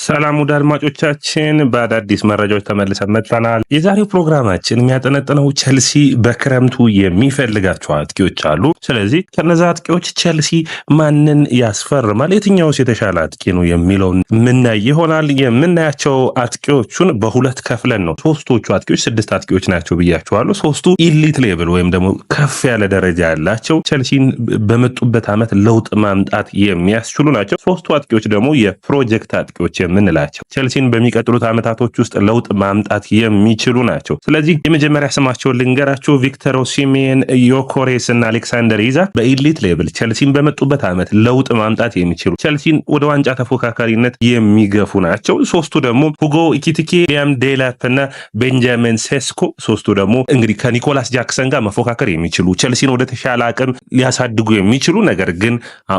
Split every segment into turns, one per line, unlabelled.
ሰላም ውድ አድማጮቻችን በአዳዲስ መረጃዎች ተመልሰን መጥተናል። የዛሬው ፕሮግራማችን የሚያጠነጥነው ቸልሲ በክረምቱ የሚፈልጋቸው አጥቂዎች አሉ። ስለዚህ ከነዛ አጥቂዎች ቸልሲ ማንን ያስፈርማል፣ የትኛውስ የተሻለ አጥቂ ነው የሚለውን ምናይ ይሆናል። የምናያቸው አጥቂዎቹን በሁለት ከፍለን ነው። ሶስቶቹ አጥቂዎች 6 አጥቂዎች ናቸው ብያቸዋለሁ። ሶስቱ ኢሊት ሌቭል ወይም ደግሞ ከፍ ያለ ደረጃ ያላቸው ቸልሲን በመጡበት ዓመት ለውጥ ማምጣት የሚያስችሉ ናቸው። ሶስቱ አጥቂዎች ደግሞ የፕሮጀክት አጥቂዎች የምንላቸው ቸልሲን በሚቀጥሉት ዓመታቶች ውስጥ ለውጥ ማምጣት የሚችሉ ናቸው። ስለዚህ የመጀመሪያ ስማቸውን ልንገራችሁ። ቪክተር ኦሲሜን፣ ዮኮሬስ እና አሌክሳንደር ኢዛክ በኢሊት ሌቭል ቸልሲን በመጡበት ዓመት ለውጥ ማምጣት የሚችሉ ቸልሲን ወደ ዋንጫ ተፎካካሪነት የሚገፉ ናቸው። ሶስቱ ደግሞ ሁጎ ኢኪቲኬ፣ ሊያም ዴላፕ እና ቤንጃሚን ሴስኮ። ሶስቱ ደግሞ እንግዲህ ከኒኮላስ ጃክሰን ጋር መፎካከር የሚችሉ ቸልሲን ወደ ተሻለ አቅም ሊያሳድጉ የሚችሉ ነገር ግን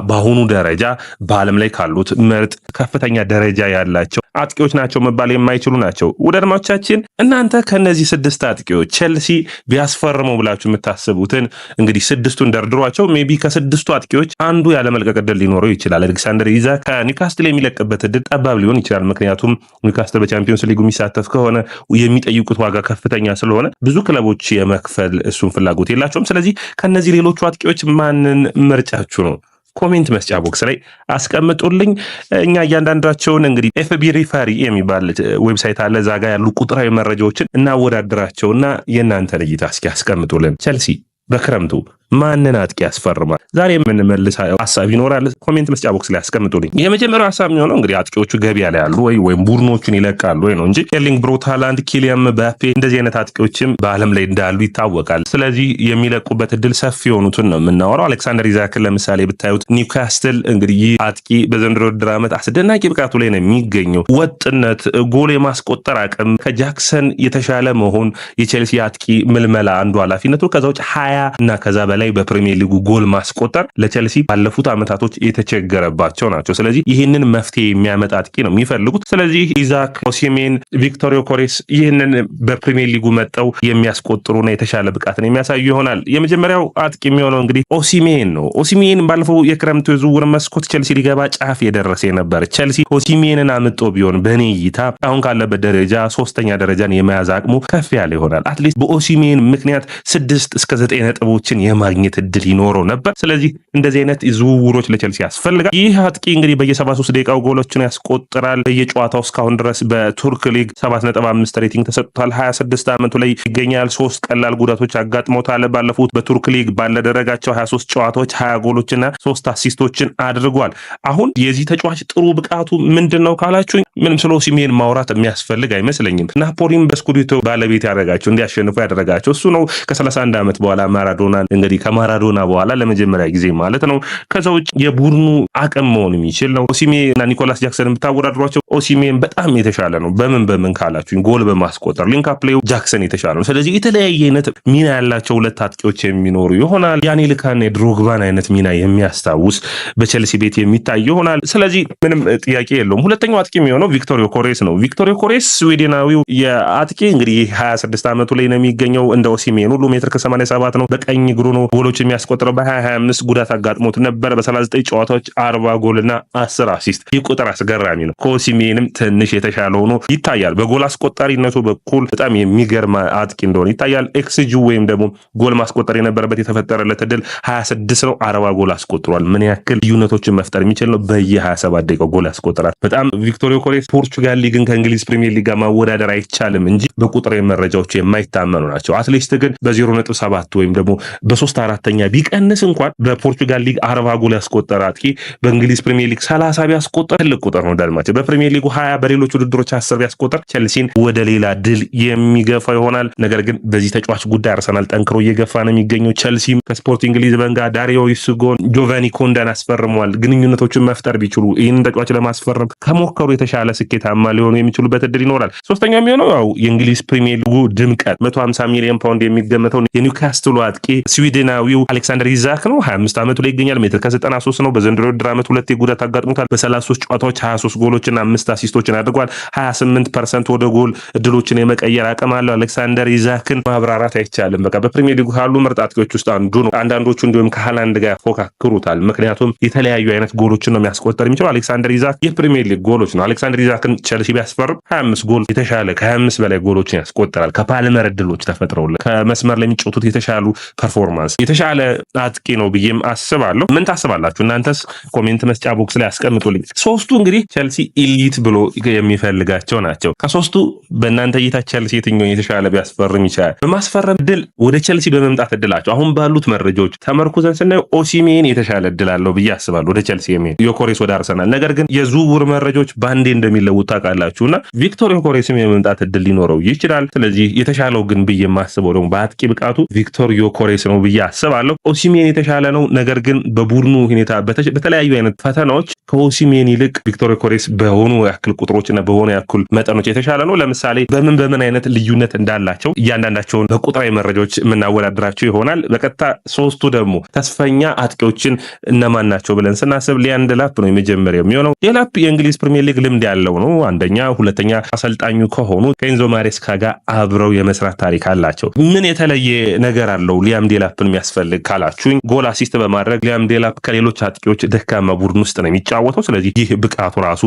በአሁኑ ደረጃ በዓለም ላይ ካሉት ምርጥ ከፍተኛ ደረጃ ያላቸው አጥቂዎች ናቸው መባል የማይችሉ ናቸው። ውድ አድማጮቻችን እናንተ ከነዚህ 6 አጥቂዎች ቸልሲ ቢያስፈርመው ብላችሁ የምታስቡትን እንግዲህ 6ቱን ደርድሯቸው። ሜቢ ከ6ቱ አጥቂዎች አንዱ ያለመልቀቅ ዕድል ሊኖረው ይችላል። አሌክሳንደር ኢዛክ ከኒውካስትል የሚለቅበት ዕድል ጠባብ ሊሆን ይችላል። ምክንያቱም ኒውካስትል በቻምፒዮንስ ሊጉ የሚሳተፍ ከሆነ የሚጠይቁት ዋጋ ከፍተኛ ስለሆነ ብዙ ክለቦች የመክፈል እሱን ፍላጎት የላቸውም። ስለዚህ ከነዚህ ሌሎቹ አጥቂዎች ማንን ምርጫችሁ ነው? ኮሜንት መስጫ ቦክስ ላይ አስቀምጡልኝ። እኛ እያንዳንዳቸውን እንግዲህ ኤፍቢ ሪፈሪ የሚባል ዌብሳይት አለ። እዛ ጋር ያሉ ቁጥራዊ መረጃዎችን እናወዳድራቸውና የእናንተ እይታ እስኪ አስቀምጡልን። ቸልሲ በክረምቱ ማንን አጥቂ ያስፈርማል? ዛሬ የምንመልሰው ሐሳብ ይኖራል። ኮሜንት መስጫ ቦክስ ላይ አስቀምጡልኝ። የመጀመሪያው ሐሳብ የሚሆነው እንግዲህ አጥቂዎቹ ገበያ ላይ ያሉ ወይም ቡድኖቹን ይለቃሉ ወይ ነው እንጂ ኤርሊንግ ብሮት ሃላንድ፣ ኪሊያን ምባፔ እንደዚህ አይነት አጥቂዎችም በዓለም ላይ እንዳሉ ይታወቃል። ስለዚህ የሚለቁበት እድል ሰፊ የሆኑትን ነው የምናወራው። አሌክሳንደር ኢዛክን ለምሳሌ ብታዩት ኒውካስትል እንግዲህ ይህ አጥቂ በዘንድሮ ውድድር ዓመት አስደናቂ ብቃቱ ላይ ነው የሚገኘው። ወጥነት፣ ጎል የማስቆጠር አቅም ከጃክሰን የተሻለ መሆን የቼልሲ አጥቂ ምልመላ አንዱ ኃላፊነቱ። ከዛ ውጭ 20 እና ከዛ በላይ በፕሪሚየር ሊጉ ጎል ማስቆጠር ለቸልሲ ባለፉት ዓመታቶች የተቸገረባቸው ናቸው። ስለዚህ ይህንን መፍትሄ የሚያመጣ አጥቂ ነው የሚፈልጉት። ስለዚህ ኢዛክ፣ ኦሲሜን፣ ቪክቶር ዮኮሬስ ይህንን በፕሪሚየር ሊጉ መጠው የሚያስቆጥሩና የተሻለ ብቃትን የሚያሳዩ ይሆናል። የመጀመሪያው አጥቂ የሚሆነው እንግዲህ ኦሲሜን ነው። ኦሲሜን ባለፈው የክረምቱ የዝውውር መስኮት ቸልሲ ሊገባ ጫፍ የደረሰ ነበር። ቸልሲ ኦሲሜንን አምጦ ቢሆን በኔ እይታ አሁን ካለበት ደረጃ 3ኛ ደረጃን የመያዝ አቅሙ ከፍ ያለ ይሆናል። አትሊስት በኦሲሜን ምክንያት 6 እስከ 9 ነጥቦችን የማግኘት እድል ይኖረው ነበር። ስለዚህ እንደዚህ አይነት ዝውውሮች ለቸልሲ ያስፈልጋል። ይህ አጥቂ እንግዲህ በየ73 ደቂቃው ጎሎችን ያስቆጥራል። በየጨዋታው እስካሁን ድረስ በቱርክ ሊግ 7.5 ሬቲንግ ተሰጥቷል። 26 ዓመቱ ላይ ይገኛል። 3 ቀላል ጉዳቶች አጋጥመውታል። ባለፉት በቱርክ ሊግ ባለደረጋቸው 23 ጨዋታዎች 20 ጎሎችና 3 አሲስቶችን አድርጓል። አሁን የዚህ ተጫዋች ጥሩ ብቃቱ ምንድነው ካላችሁኝ ምንም ስለ ኦሲሜን ማውራት የሚያስፈልግ አይመስለኝም። ናፖሊን በስኩዲቶ ባለቤት ያደረጋቸው እንዲያሸንፉ ያደረጋቸው እሱ ነው። ከ31 ዓመት በኋላ ማራዶና እንግዲህ ከማራዶና በኋላ ለመጀመሪያ ጊዜ ማለት ነው። ከዛ ውጭ የቡድኑ አቅም መሆን የሚችል ነው። ኦሲሜን እና ኒኮላስ ጃክሰን ብታወዳድሯቸው ኦሲሜን በጣም የተሻለ ነው። በምን ካላችሁኝ ጎል በማስቆጠር ሊንክ አፕ ፕሌው ጃክሰን የተሻለ ነው። ስለዚህ የተለያየ አይነት ሚና ያላቸው ሁለት አጥቂዎች የሚኖሩ ይሆናል። ያኔልካና የድሮግባን አይነት ሚና የሚያስታውስ በቸልሲ ቤት የሚታይ ይሆናል። ስለዚህ ምንም ጥያቄ የለውም። ሁለተኛው አጥቂ የሚሆነው ቪክቶር ዮኮሬስ ነው። ቪክቶር ዮኮሬስ ስዊድናዊው የአጥቂ እንግዲህ 26 ዓመቱ ላይ ነው የሚገኘው። እንደ ኦሲሜን ሁሉ 1.87 ነው። በቀኝ እግሩ ነው ጎሎች የሚያስቆጥረው። በ2025 ጉዳት አጋጥሞት ነበር። በ39 ጨዋታዎች 40 ጎልና 10 አሲስት። ይህ ቁጥር አስገራሚ ነው። ከኦሲሜንም ትንሽ የተሻለ ሆኖ ይታያል። በጎል አስቆጣሪነቱ በኩል በጣም የሚገርም አጥቂ እንደሆነ ይታያል። ኤክስጂ ወይም ደግሞ ጎል ማስቆጠር የነበረበት የተፈጠረለት እድል 26 ነው። 40 ጎል አስቆጥሯል። ምን ያክል ልዩነቶችን መፍጠር የሚችል ነው። በየ27 ደቂቃው ጎል ያስቆጥራል። በጣም ቪክቶር ዮኮሬስ ፖርቹጋል ሊግን ከእንግሊዝ ፕሪሚየር ሊግ ጋር ማወዳደር አይቻልም እንጂ በቁጥር መረጃዎች የማይታመኑ ናቸው። አትሊስት ግን በ0.7 ወይም ደግሞ በ3/4 ቢቀንስ እንኳን በፖርቹጋል ሊግ 40 ጎል ያስቆጠረ አጥቂ በእንግሊዝ ፕሪሚየር ሊግ 30 ቢያስቆጠር ትልቅ ቁጥር ነው። ዳልማቸው በፕሪሚየር ሊጉ 20 በሌሎች ውድድሮች 10 ቢያስቆጠር ቸልሲን ወደ ሌላ ድል የሚገፋ ይሆናል። ነገር ግን በዚህ ተጫዋች ጉዳይ አርሰናል ጠንክሮ እየገፋ ነው የሚገኘው። ቸልሲም ከስፖርቲንግ ሊዝበን ጋር ዳሪዮ ኢሱጎን፣ ጆቫኒ ኮንዳን አስፈርመዋል። ግንኙነቶችን መፍጠር ቢችሉ ይህንን ተጫዋች ለማስፈረም ከሞከሩ የተሻለ ስኬታማ ሊሆኑ የሚችሉበት እድል ይኖራል። ሶስተኛው የሚሆነው ያው የእንግሊዝ ፕሪሚየር ሊጉ ድምቀት 150 ሚሊዮን ፓውንድ የሚገመተው የኒውካስትሉ አጥቂ ስዊድን ስዊድናዊው አሌክሳንደር ኢዛክ ነው። 25 ዓመቱ ላይ ይገኛል። ሜትር ከ93 ነው። በዘንድሮ ውድድር ዓመት 2 ጉዳት አጋጥሞታል። በ33 ጨዋታዎች 23 ጎሎችና 5 አሲስቶችን አድርጓል። 28% ወደ ጎል እድሎችን የመቀየር አቅም አለው። አሌክሳንደር ኢዛክን ማብራራት አይቻልም። በቃ በፕሪሚየር ሊጉ ካሉ ምርጥ አጥቂዎች ውስጥ አንዱ ነው። አንዳንዶቹ እንዲሁም ከሃላንድ ጋር ፎካክሩታል። ምክንያቱም የተለያዩ አይነት ጎሎችን ነው የሚያስቆጠር የሚችለው አሌክሳንደር ኢዛክ። የፕሪሚየር ሊግ ጎሎች ነው። አሌክሳንደር ኢዛክን ቸልሲ ቢያስፈርም 25 ጎል የተሻለ ከ25 በላይ ጎሎችን ያስቆጠራል። ከፓልመር እድሎች ተፈጥረውለት ከመስመር ላይ የሚጫወቱት የተሻሉ ፐርፎርማንስ የተሻለ አጥቂ ነው ብዬም አስባለሁ። ምን ታስባላችሁ እናንተስ? ኮሜንት መስጫ ቦክስ ላይ አስቀምጡልኝ። ሶስቱ እንግዲህ ቸልሲ ኢሊት ብሎ የሚፈልጋቸው ናቸው። ከሶስቱ በእናንተ እይታ ቸልሲ የትኛውን የተሻለ ቢያስፈርም ይችላል? በማስፈረም እድል ወደ ቸልሲ በመምጣት እድላቸው አሁን ባሉት መረጃዎች ተመርኩዘን ስናየው ኦሲሜን የተሻለ እድል አለው ብዬ አስባለሁ ወደ ቸልሲ የሚሄድ ዮኮሬስ ወደ አርሰናል። ነገር ግን የዝውውር መረጃዎች ባንዴ እንደሚለውጡ ታውቃላችሁና ቪክቶር ዮኮሬስም የመምጣት እድል ሊኖረው ይችላል። ስለዚህ የተሻለው ግን ብዬ የማስበው ደግሞ በአጥቂ ብቃቱ ቪክቶር ዮኮሬስ ነው ብዬ አስባለሁ። ኦሲሜን የተሻለ ነው። ነገር ግን በቡድኑ ሁኔታ በተለያዩ አይነት ፈተናዎች ከኦሲሜን ይልቅ ቪክቶር ዮኮሬስ በሆኑ ያክል ቁጥሮችና በሆኑ ያክል መጠኖች የተሻለ ነው። ለምሳሌ በምን አይነት ልዩነት እንዳላቸው እያንዳንዳቸውን በቁጥራዊ መረጃዎች የምናወዳድራቸው ይሆናል። በቀጥታ ሶስቱ ደግሞ ተስፈኛ አጥቂዎችን እነማን ናቸው ብለን ስናስብ ሊያን ዴላፕ ነው የመጀመሪያው የሚሆነው። ዴላፕ የእንግሊዝ ፕሪሚየር ሊግ ልምድ ያለው ነው። አንደኛ፣ ሁለተኛ አሰልጣኙ ከሆኑ ከኤንዞ ማሬስካ ጋር አብረው የመስራት ታሪክ አላቸው። ምን የተለየ ነገር አለው ሊያም ዴላፕን የሚያስፈልግ ካላችሁኝ፣ ጎል አሲስት በማድረግ ሊያም ዴላፕ ከሌሎች አጥቂዎች ደካማ ቡድን ውስጥ ነው የሚጫወተው። ስለዚህ ይህ ብቃቱ ራሱ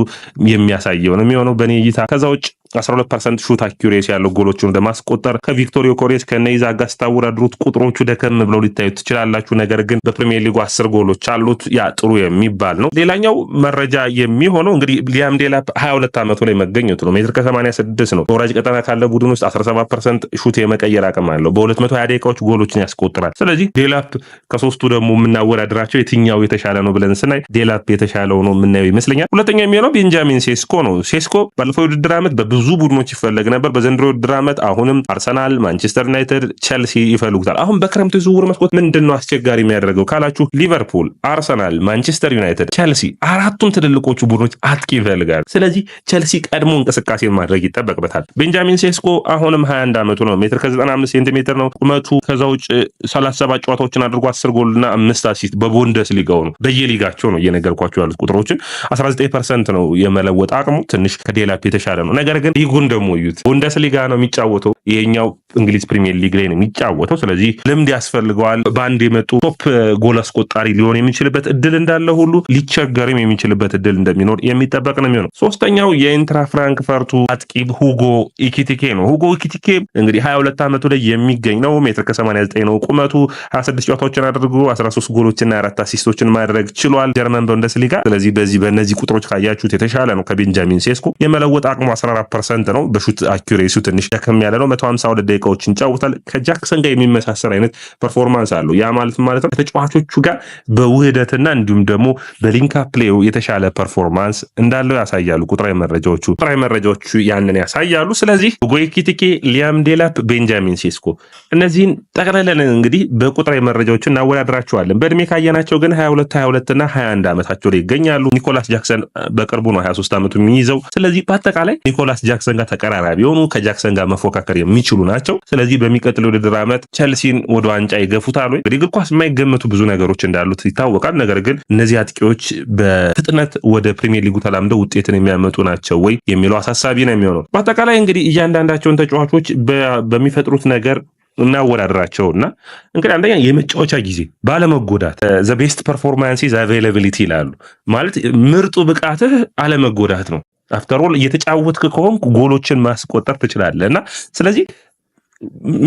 የሚያሳየው ነው የሚሆነው በእኔ እይታ። ከዛ ውጭ 12% ሹት አኪዩሬሲ ያለው ጎሎቹን ለማስቆጠር ከቪክቶር ዮኮሬስ ከነይዛ ጋር ስታወዳድሩት ቁጥሮቹ ደከም ብለው ሊታዩ ትችላላችሁ። ነገር ግን በፕሪሚየር ሊጉ 10 ጎሎች አሉት። ያ ጥሩ የሚባል ነው። ሌላኛው መረጃ የሚሆነው እንግዲህ ሊያም ዴላፕ 22 ዓመቱ ላይ መገኘቱ ነው። ሜትር ከ86 ነው። በወራጅ ቀጠና ካለ ቡድን ውስጥ 17% ሹት የመቀየር አቅም አለው። በ220 ደቂቃዎች ጎሎችን ያስቆጥራል። ስለዚህ ዴላፕ ከሶስቱ ደግሞ የምናወዳድራቸው የትኛው የተሻለ ነው ብለን ስናይ ዴላፕ የተሻለው ነው የምናየው ይመስለኛል። ሁለተኛው የሚሆነው ቤንጃሚን ሴስኮ ነው። ሴስኮ ባለፈው ውድድር ዓመት በብዙ ቡድኖች ይፈለግ ነበር። በዘንድሮ ውድድር ዓመት አሁንም አርሰናል፣ ማንቸስተር ዩናይትድ፣ ቸልሲ ይፈልጉታል። አሁን በክረምቱ ዝውውር መስኮት ምንድነው አስቸጋሪ የሚያደርገው ካላችሁ ሊቨርፑል፣ አርሰናል፣ ማንቸስተር ዩናይትድ፣ ቸልሲ አራቱም ትልልቆቹ ቡድኖች አጥቂ ይፈልጋሉ። ስለዚህ ቸልሲ ቀድሞ እንቅስቃሴ ማድረግ ይጠበቅበታል። ቤንጃሚን ሴስኮ አሁንም 21 ዓመቱ ነው። ሜትር ከ95 ሴንቲሜትር ነው ቁመቱ። ከዛ ውጭ 37 ጨዋታዎችን አድርጎ 10 ጎልና 5 አሲስት በቡንደስ ሊጋው ነው። በየሊጋቸው ነው እየነገርኳቸው ያሉት ቁጥሮችን 19% ነው የመለወጥ አቅሙ። ትንሽ ከዴላፕ የተሻለ ነው። ነገር ግን ሊጉን ደግሞ እዩት። ቡንደስሊጋ ነው የሚጫወተው። ይሄኛው እንግሊዝ ፕሪሚየር ሊግ ላይ ነው የሚጫወተው። ስለዚህ ልምድ ያስፈልገዋል። በአንድ የመጡ ቶፕ ጎል አስቆጣሪ ሊሆን የሚችልበት እድል እንዳለ ሁሉ ሊቸገርም የሚችልበት እድል እንደሚኖር የሚጠበቅ ነው የሚሆነው። ሶስተኛው የኢንትራ ፍራንክፈርቱ አጥቂ ሁጎ ኢኪቲኬ ነው። ሁጎ ኢኪቲኬ እንግዲህ 22 ዓመቱ ላይ የሚገኝ ነው። ሜትር ከ89 ነው ቁመቱ። 26 ጨዋታዎችን አድርጎ 13 ጎሎችና 4 አሲስቶችን ማድረግ ችሏል ጀርመን ቡንደስሊጋ። ስለዚህ በእነዚህ ቁጥሮች ካያችሁት የተሻለ ነው ከቤንጃሚን ሴስኮ። የመለወጥ አቅሙ 14% ነው። በሹት አኪዩሬሲው ትንሽ ደከም ያለ ነው። 152 ደቂቃዎችን ይጫወታል። ከጃክሰን ጋር የሚመሳሰል አይነት ፐርፎርማንስ አለው። ያ ማለት ነው ከተጫዋቾቹ ጋር በውህደትና እንዲሁም ደግሞ በሊንክ አፕ ፕሌው የተሻለ ፐርፎርማንስ እንዳለው ያሳያሉ ቁጥራዊ መረጃዎቹ ያንን ያሳያሉ። ስለዚህ ሁጎ ኢኪቲኬ፣ ሊያም ዴላፕ፣ ቤንጃሚን ሴስኮ እነዚህን ጠቅለለን እንግዲህ በቁጥራዊ መረጃዎችን እናወዳድራቸዋለን። በእድሜ ካየናቸው ግን 22 እና 21 ዓመታቸው ላይ ይገኛሉ። ኒኮላስ ጃክሰን በቅርቡ ነው 23 ዓመቱ የሚይዘው። ስለዚህ በአጠቃላይ ኒኮላስ ጃክሰን ጋር ተቀራራቢ የሆኑ ከጃክሰን ጋር መፎካከር የሚችሉ ናቸው። ስለዚህ በሚቀጥለው ውድድር ዓመት ቸልሲን ወደ ዋንጫ ይገፉታል ወይ? እንግዲህ እግር ኳስ የማይገመቱ ብዙ ነገሮች እንዳሉት ይታወቃል። ነገር ግን እነዚህ አጥቂዎች በፍጥነት ወደ ፕሪሚየር ሊጉ ተላምደው ውጤትን የሚያመጡ ናቸው ወይ የሚለው አሳሳቢ ነው የሚሆነው። በአጠቃላይ እንግዲህ እያንዳንዳቸውን ተጫዋቾች በሚፈጥሩት ነገር እናወዳድራቸውና እንግዲህ አንደኛ የመጫወቻ ጊዜ ባለመጎዳት ዘ ቤስት ፐርፎርማንስ ኢዝ አቬይላቢሊቲ ይላሉ። ማለት ምርጡ ብቃትህ አለመጎዳት ነው። አፍተር ኦል እየተጫወትክ ከሆንክ ጎሎችን ማስቆጠር ትችላለህ እና ስለዚህ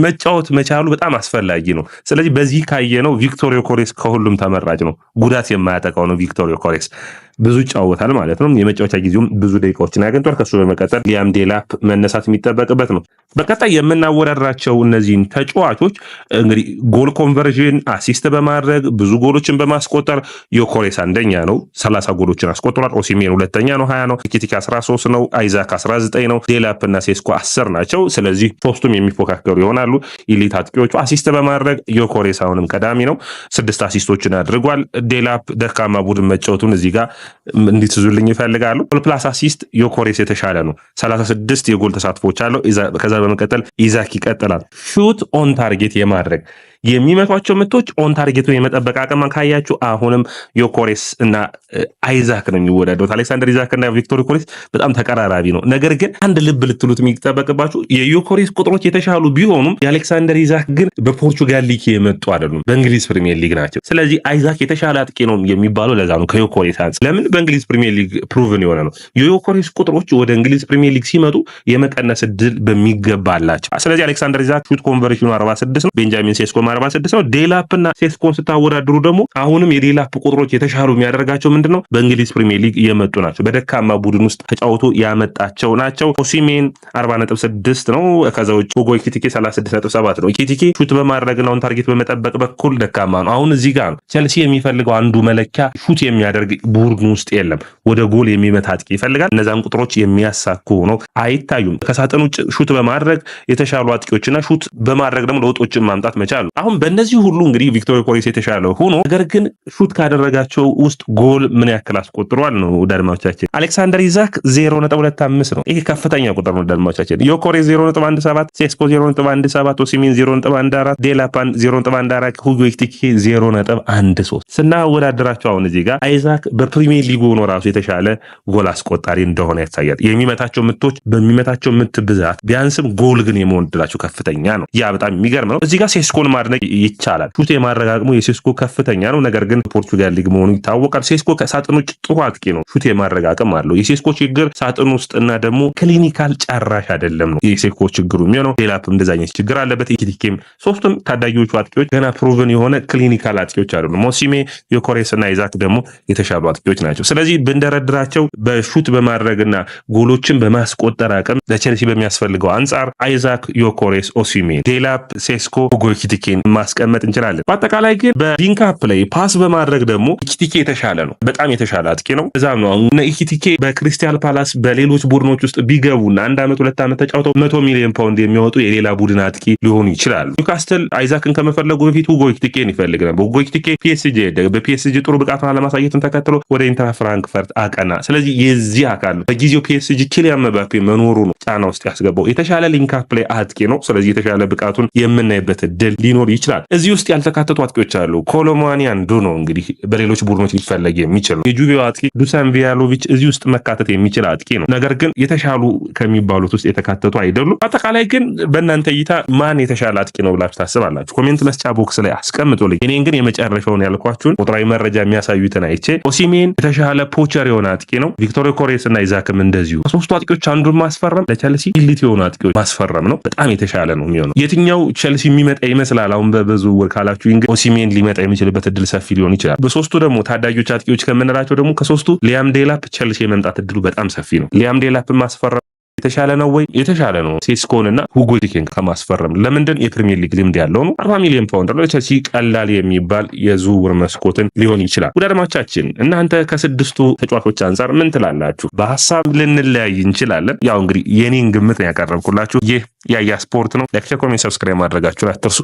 መጫወት መቻሉ በጣም አስፈላጊ ነው። ስለዚህ በዚህ ካየነው ቪክቶር ዮኮሬስ ከሁሉም ተመራጭ ነው። ጉዳት የማያጠቃው ነው። ቪክቶር ዮኮሬስ ብዙ ይጫወታል ማለት ነው። የመጫወቻ ጊዜውም ብዙ ደቂቃዎችን ያገኝቷል። ከሱ በመቀጠል ሊያም ዴላፕ መነሳት የሚጠበቅበት ነው። በቀጣይ የምናወዳድራቸው እነዚህን ተጫዋቾች እንግዲህ ጎል ኮንቨርዥን፣ አሲስት በማድረግ ብዙ ጎሎችን በማስቆጠር ዮኮሬስ አንደኛ ነው፣ 30 ጎሎችን አስቆጥሯል። ኦሲሜን ሁለተኛ ነው፣ 20 ነው። ኢኪቲኬ 13 ነው። አይዛክ 19 ነው። ዴላፕ እና ሴስኮ 10 ናቸው። ስለዚህ ሶስቱም የሚፎካከሩ ይሆናሉ። ኢሊት አጥቂዎቹ አሲስት በማድረግ ዮኮሬስ አሁንም ቀዳሚ ነው፣ 6 አሲስቶችን አድርጓል። ዴላፕ ደካማ ቡድን መጫወቱን እዚህ ጋር እንዲትዙልኝ ይፈልጋሉ። ጎል ፕላስ አሲስት ዮኮሬስ የተሻለ ነው፣ 36 የጎል ተሳትፎች አለው። ከዛ በመቀጠል ኢዛክ ይቀጥላል። ሹት ኦን ታርጌት የማድረግ የሚመቷቸው ምቶች ኦን ታርጌቱን የመጠበቅ አቅም ካያችሁ አሁንም ዮኮሬስ እና አይዛክ ነው የሚወዳደሩት። አሌክሳንደር ኢዛክ እና ቪክቶር ዮኮሬስ በጣም ተቀራራቢ ነው። ነገር ግን አንድ ልብ ልትሉት የሚጠበቅባችሁ የዮኮሬስ ቁጥሮች የተሻሉ ቢሆኑም የአሌክሳንደር ኢዛክ ግን በፖርቹጋል ሊግ የመጡ አይደሉም፣ በእንግሊዝ ፕሪሚየር ሊግ ናቸው። ስለዚህ አይዛክ የተሻለ አጥቂ ነው የሚባለው ለዛ ነው ከዮኮሬስ አንጻር። ለምን በእንግሊዝ ፕሪሚየር ሊግ ፕሩቭን የሆነ ነው። የዮኮሬስ ቁጥሮች ወደ እንግሊዝ ፕሪሚየር ሊግ ሲመጡ የመቀነስ እድል በሚገባ አላቸው። ስለዚህ አሌክሳንደር ኢዛክ ሹት ኮንቨርሽኑ 46 ነው፣ ቤንጃሚን ሴስኮ 46 ነው። ዴላፕ እና ሴስኮን ስታወዳድሩ ደግሞ አሁንም የዴላፕ ቁጥሮች የተሻሉ የሚያደርጋቸው ምንድነው በእንግሊዝ ፕሪሚየር ሊግ የመጡ ናቸው። በደካማ ቡድን ውስጥ ተጫውቶ ያመጣቸው ናቸው። ኦሲሜን 40.6 ነው። ከዛ ውጭ ሁጎ ኤኪቲኬ 36.7 ነው። ኤኪቲኬ ሹት በማድረግ ነው ታርጌት በመጠበቅ በኩል ደካማ ነው። አሁን እዚህ ጋር ነው ቸልሲ የሚፈልገው አንዱ መለኪያ ሹት የሚያደርግ ቡድን ውስጥ የለም። ወደ ጎል የሚመታ አጥቂ ይፈልጋል። እነዛን ቁጥሮች የሚያሳኩ ነው አይታዩም። ከሳጥን ውጭ ሹት በማድረግ የተሻሉ አጥቂዎችና ሹት በማድረግ ደግሞ ለውጦችን ማምጣት መቻሉ። አሁን በእነዚህ ሁሉ እንግዲህ ቪክቶር ዮኮሬስ የተሻለ ሆኖ ነገር ግን ሹት ካደረጋቸው ውስጥ ጎል ምን ያክል አስቆጥሯል ነው ዳድማዎቻችን። አሌክሳንደር ኢዛክ 0.25 ነው። ይሄ ከፍተኛ ቁጥር ነው ዳድማዎቻችን። ዮኮሬስ 0.17፣ ሴስኮ 0.17፣ ኦሲሜን 0.14፣ ዴላፓን 0.14፣ ሁጎ ኤኪቲኬ 0.13 ስናወዳደራቸው አሁን እዚህ ጋር አይዛክ በፕሪሚየር ሊጉ ሆኖ ራሱ የተሻለ ጎል አስቆጣሪ እንደሆነ ያሳያል። የሚመታቸው ምቶች በሚመታቸው ምት ብዛት ቢያንስም ጎል ግን የመሆን ዕድላቸው ከፍተኛ ነው። ያ በጣም የሚገርም ነው። እዚህ ጋር ሴስኮን ማድነቅ ይቻላል። ሹት የማድረግ አቅሙ የሴስኮ ከፍተኛ ነው። ነገር ግን ፖርቹጋል ሊግ መሆኑ ይታወቃል። ሴስኮ ከሳጥን ውጭ ጥሩ አጥቂ ነው። ሹት የማድረግ አቅም አለው። የሴስኮ ችግር ሳጥን ውስጥ እና ደግሞ ክሊኒካል ጨራሽ አይደለም ነው የሴስኮ ችግሩ የሚሆነው። ሌላም እንደዛ አይነት ችግር አለበት። ኤኪቲኬም ሶስቱም ታዳጊዎቹ አጥቂዎች ገና ፕሩቭን የሆነ ክሊኒካል አጥቂዎች አይደሉም። ኦሲሜ፣ ዮኮሬስ እና አይዛክ ደግሞ የተሻሉ አጥቂዎች ናቸው። ስለዚህ ብንደረድራቸው በሹት በማድረግና ጎሎችን በማስቆጠር አቅም ለቸልሲ በሚያስፈልገው አንጻር አይዛክ፣ ዮኮሬስ፣ ኦሲሜን፣ ዴላፕ፣ ሴስኮ፣ ሁጎ ኤኪቲኬን ማስቀመጥ እንችላለን። በአጠቃላይ ግን በሊንክአፕ ላይ ፓስ በማድረግ ደግሞ ኤኪቲኬ የተሻለ ነው። በጣም የተሻለ አጥቂ ነው። እዛም ነው አሁን ኤኪቲኬ በክሪስታል ፓላስ በሌሎች ቡድኖች ውስጥ ቢገቡና 1 ዓመት 2 ዓመት ተጫውተው 100 ሚሊዮን ፓውንድ የሚያወጡ የሌላ ቡድን አጥቂ ሊሆኑ ይችላሉ። ኒውካስትል አይዛክን ከመፈለጉ በፊት ሁጎ ኤኪቲኬን ይፈልግ ነበር። ሁጎ ኤኪቲኬ ፒኤስጂ ሄደ። በፒኤስጂ ጥሩ ብቃቱን አለማሳየትን ተከትሎ ወደ ኢንተር ፍራንክፈርት አቀና። ስለዚህ የዚህ አካል ነው። በጊዜው ፒኤስጂ ኪሊያን ምባፔ መኖሩ ነው ጫና ውስጥ ያስገባው። የተሻለ ሊንክአፕ ላይ አጥቂ ነው። ስለዚህ የተሻለ ብቃቱን የምናይበት እድል ሊኖር ይችላል። እዚህ ውስጥ ያልተካተቱ አጥቂዎች አሉ። ኮሎሙዋኒ አንዱ ነው እንግዲህ በሌሎች ቡድኖች ሊፈለግ የሚችል ነው። የጁቬው አጥቂ ዱሳን ቪያሎቪች እዚህ ውስጥ መካተት የሚችል አጥቂ ነው። ነገር ግን የተሻሉ ከሚባሉት ውስጥ የተካተቱ አይደሉም። አጠቃላይ ግን በእናንተ እይታ ማን የተሻለ አጥቂ ነው ብላችሁ ታስባላችሁ? ኮሜንት መስጫ ቦክስ ላይ አስቀምጡልኝ። እኔን ግን የመጨረሻውን ያልኳችሁን ቁጥራዊ መረጃ የሚያሳዩትን አይቼ ኦሲሜን የተሻለ ፖቸር የሆነ አጥቂ ነው። ቪክቶር ዮኮሬስ እና አይዛክም እንደዚሁ። ከሶስቱ አጥቂዎች አንዱን ማስፈረም ለቸልሲ ኢሊት የሆኑ አጥቂዎች ማስፈረም ነው። በጣም የተሻለ ነው የሚሆነው። የትኛው ቸልሲ የሚመጣ ይመስላል አሁን በዝውውር ካላችሁ እንግዲህ ኦሲሜን ሊመጣ የሚችልበት እድል ሰፊ ሊሆን ይችላል። በሶስቱ ደግሞ ታዳጊዎች አጥቂዎች ከምንላቸው ደግሞ ከሶስቱ ሊያም ዴላፕ ቸልሲ የመምጣት እድሉ በጣም ሰፊ ነው። ሊያም ዴላፕ ማስፈረም የተሻለ ነው ወይ? የተሻለ ነው ሴስኮን እና ሁጎ ኤኪቲኬን ከማስፈረም። ለምንድን የፕሪሚየር ሊግ ልምድ ያለው ነው። 40 ሚሊዮን ፓውንድ ነው። ለቸልሲ ቀላል የሚባል የዝውውር መስኮትን ሊሆን ይችላል። ውድ አድማጮቻችን እናንተ ከስድስቱ ተጫዋቾች አንጻር ምን ትላላችሁ? በሀሳብ ልንለያይ እንችላለን። ያው እንግዲህ የኔን ግምት ነው ያቀረብኩላችሁ። ይህ ያያ ስፖርት ነው። ላይክ፣ ኮሜንት፣ ሰብስክራይብ ማድረጋችሁን አትርሱ።